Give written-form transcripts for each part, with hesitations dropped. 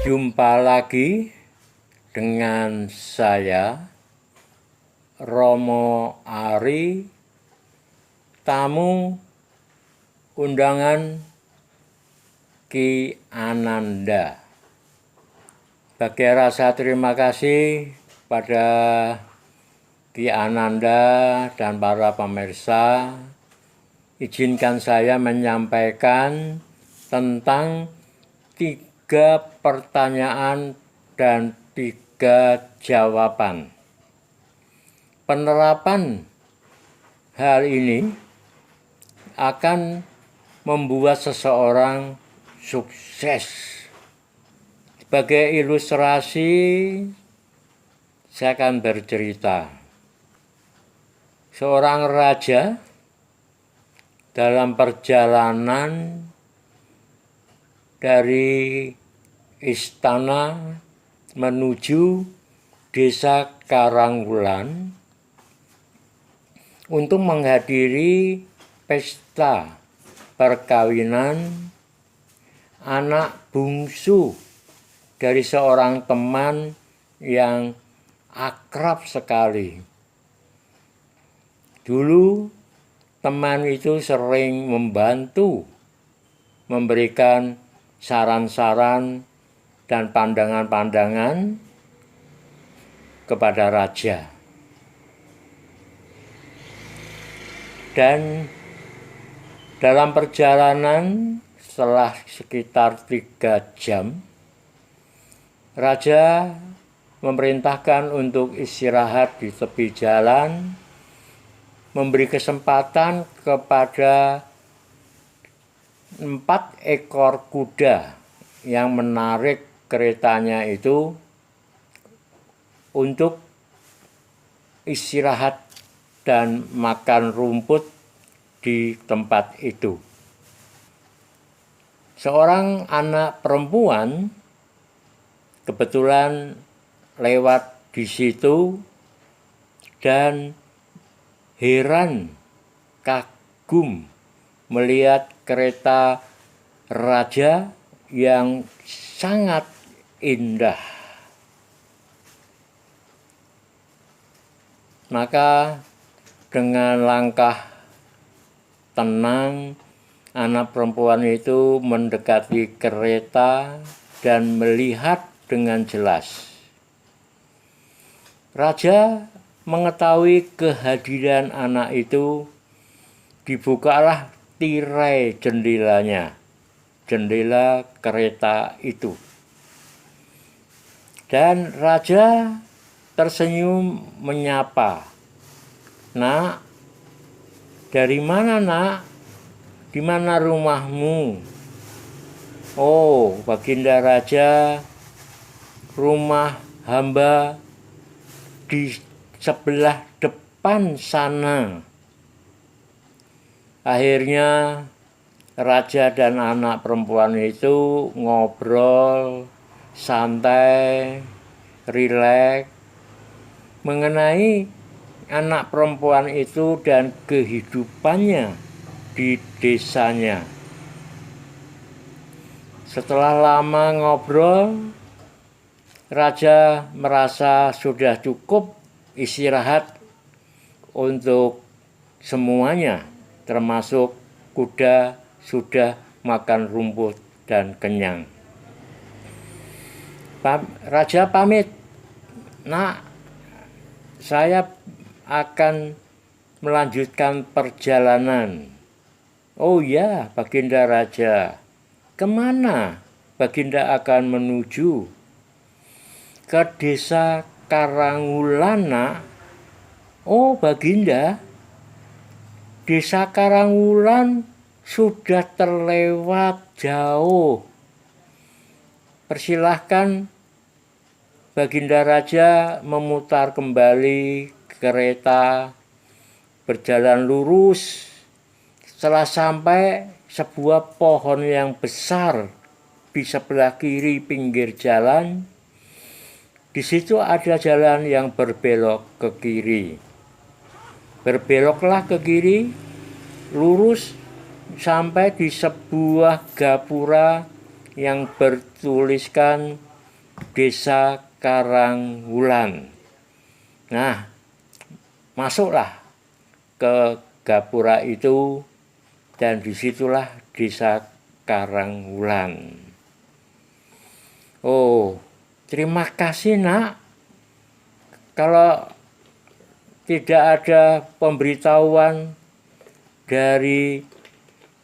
Jumpa lagi dengan saya, Romo Ari, tamu undangan Ki Ananda. Sebagai rasa terima kasih pada Ki Ananda dan para pemirsa, izinkan saya menyampaikan tentang 3 pertanyaan dan 3 jawaban. Penerapan hal ini akan membuat seseorang sukses. Sebagai ilustrasi, saya akan bercerita. Seorang raja dalam perjalanan dari istana menuju desa Karangwulan untuk menghadiri pesta perkawinan anak bungsu dari seorang teman yang akrab sekali. Dulu teman itu sering membantu, memberikan saran-saran dan pandangan-pandangan kepada raja. Dan dalam perjalanan setelah sekitar 3 jam, raja memerintahkan untuk istirahat di tepi jalan, memberi kesempatan kepada 4 ekor kuda yang menarik keretanya itu untuk istirahat dan makan rumput di tempat itu. Seorang anak perempuan kebetulan lewat di situ dan heran, kagum melihat kereta raja yang sangat indah. Maka dengan langkah tenang, anak perempuan itu mendekati kereta dan melihat dengan jelas. Raja mengetahui kehadiran anak itu, dibukalah tirai jendelanya, jendela kereta itu. Dan raja tersenyum menyapa, "Nak, dari mana nak? Di mana rumahmu?" "Oh, Baginda Raja, rumah hamba di sebelah depan sana." Akhirnya raja dan anak perempuan itu ngobrol santai, rileks mengenai anak perempuan itu dan kehidupannya di desanya. Setelah lama ngobrol, raja merasa sudah cukup istirahat untuk semuanya, termasuk kuda sudah makan rumput dan kenyang. Raja pamit, "Nak, saya akan melanjutkan perjalanan." "Oh ya, Baginda Raja, kemana Baginda akan menuju?" "Ke desa Karangwulan, nak." "Oh Baginda, desa Karangwulan sudah terlewat jauh. Persilahkan Baginda Raja memutar kembali kereta, berjalan lurus. Setelah sampai sebuah pohon yang besar di sebelah kiri pinggir jalan, di situ ada jalan yang berbelok ke kiri. Berbeloklah ke kiri, lurus sampai di sebuah gapura yang bertuliskan Desa Karangwulan. Nah, masuklah ke gapura itu dan disitulah Desa Karangwulan. Oh, terima kasih nak. Kalau tidak ada pemberitahuan dari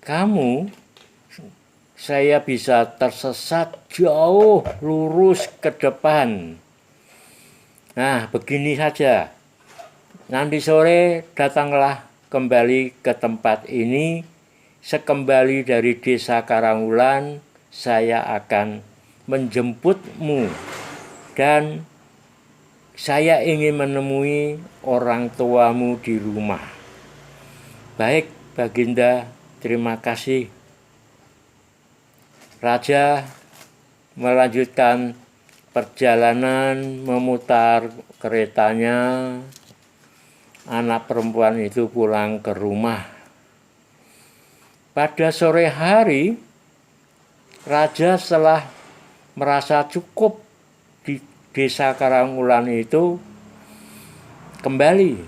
kamu, saya bisa tersesat jauh lurus ke depan. Nah, begini saja. Nanti sore datanglah kembali ke tempat ini. Sekembali dari Desa Karangwulan, saya akan menjemputmu dan saya ingin menemui orang tuamu di rumah. Baik, Baginda, terima kasih. Raja melanjutkan perjalanan memutar keretanya. Anak perempuan itu pulang ke rumah. Pada sore hari, Raja setelah merasa cukup di Desa Karangwulan itu kembali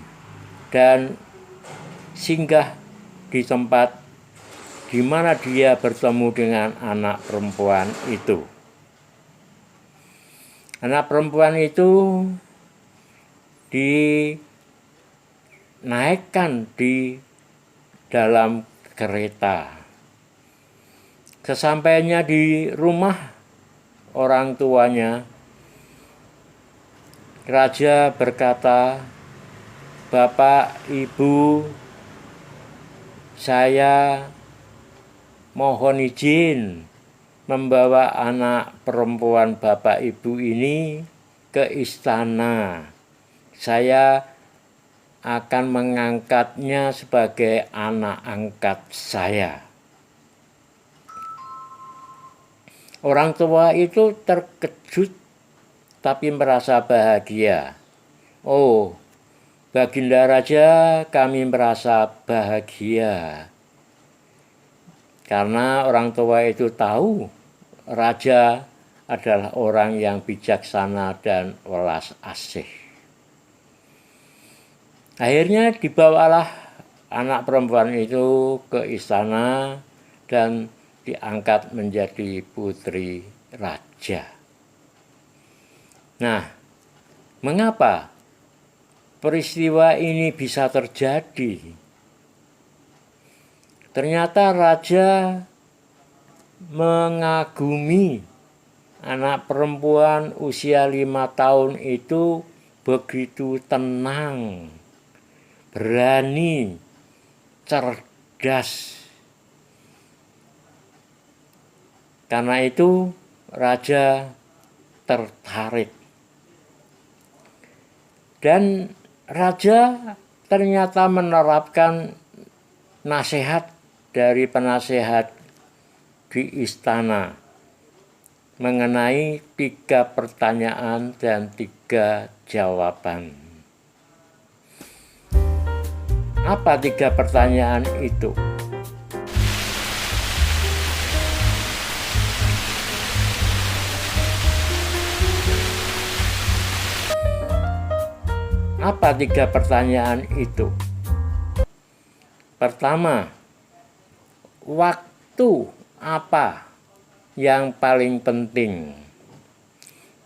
dan singgah di tempat di mana dia bertemu dengan anak perempuan itu. Anak perempuan itu dinaikkan di dalam kereta. Sesampainya di rumah orang tuanya, Raja berkata, "Bapak, Ibu, saya mohon izin membawa anak perempuan Bapak Ibu ini ke istana. Saya akan mengangkatnya sebagai anak angkat saya." Orang tua itu terkejut tapi merasa bahagia. "Oh, Baginda Raja, kami merasa bahagia." Karena orang tua itu tahu raja adalah orang yang bijaksana dan welas asih. Akhirnya dibawalah anak perempuan itu ke istana dan diangkat menjadi putri raja. Nah, mengapa peristiwa ini bisa terjadi? Ternyata raja mengagumi anak perempuan usia 5 tahun itu begitu tenang, berani, cerdas. Karena itu raja tertarik. Dan raja ternyata menerapkan nasihat dari penasehat di istana mengenai 3 pertanyaan dan 3 jawaban. Apa 3 pertanyaan itu? Apa 3 pertanyaan itu? Pertama, waktu apa yang paling penting?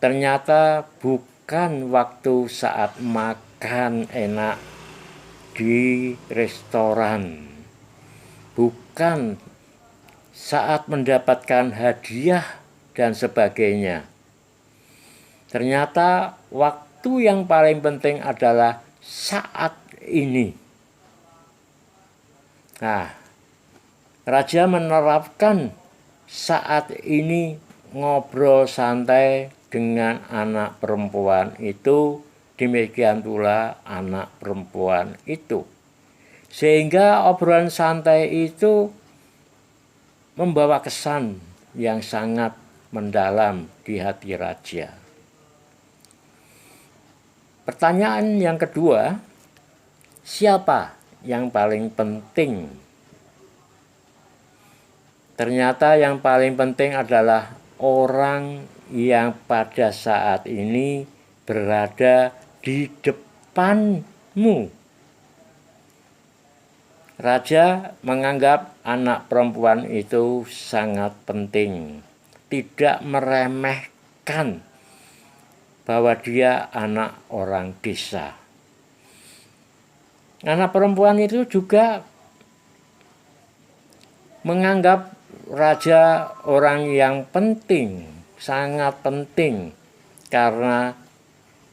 Ternyata bukan waktu saat makan enak di restoran, bukan saat mendapatkan hadiah dan sebagainya. Ternyata waktu yang paling penting adalah saat ini. Nah, raja menerapkan saat ini ngobrol santai dengan anak perempuan itu, demikian pula anak perempuan itu. Sehingga obrolan santai itu membawa kesan yang sangat mendalam di hati raja. Pertanyaan yang kedua, siapa yang paling penting? Ternyata yang paling penting adalah orang yang pada saat ini berada di depanmu. Raja menganggap anak perempuan itu sangat penting, tidak meremehkan bahwa dia anak orang desa. Anak perempuan itu juga menganggap raja orang yang penting, sangat penting, karena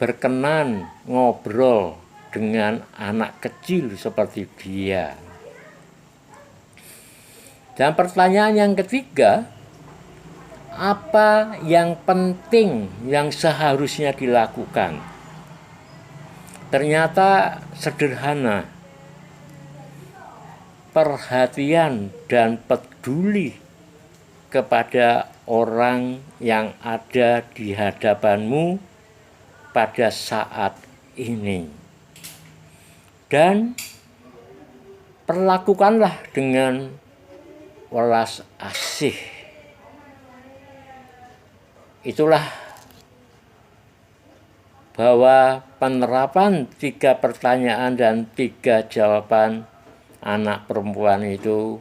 berkenan ngobrol dengan anak kecil seperti dia. Dan pertanyaan yang ketiga, apa yang penting yang seharusnya dilakukan? Ternyata sederhana. Perhatian dan peduli kepada orang yang ada di hadapanmu pada saat ini. Dan perlakukanlah dengan welas asih. Itulah bahwa penerapan 3 pertanyaan dan 3 jawaban anak perempuan itu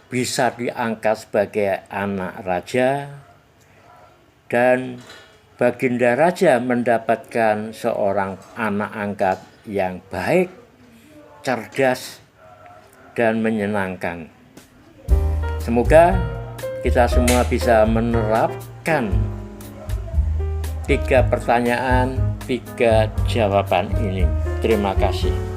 bisa diangkat sebagai anak raja, dan Baginda Raja mendapatkan seorang anak angkat yang baik, cerdas, dan menyenangkan. Semoga kita semua bisa menerapkan 3 pertanyaan, 3 jawaban ini. Terima kasih.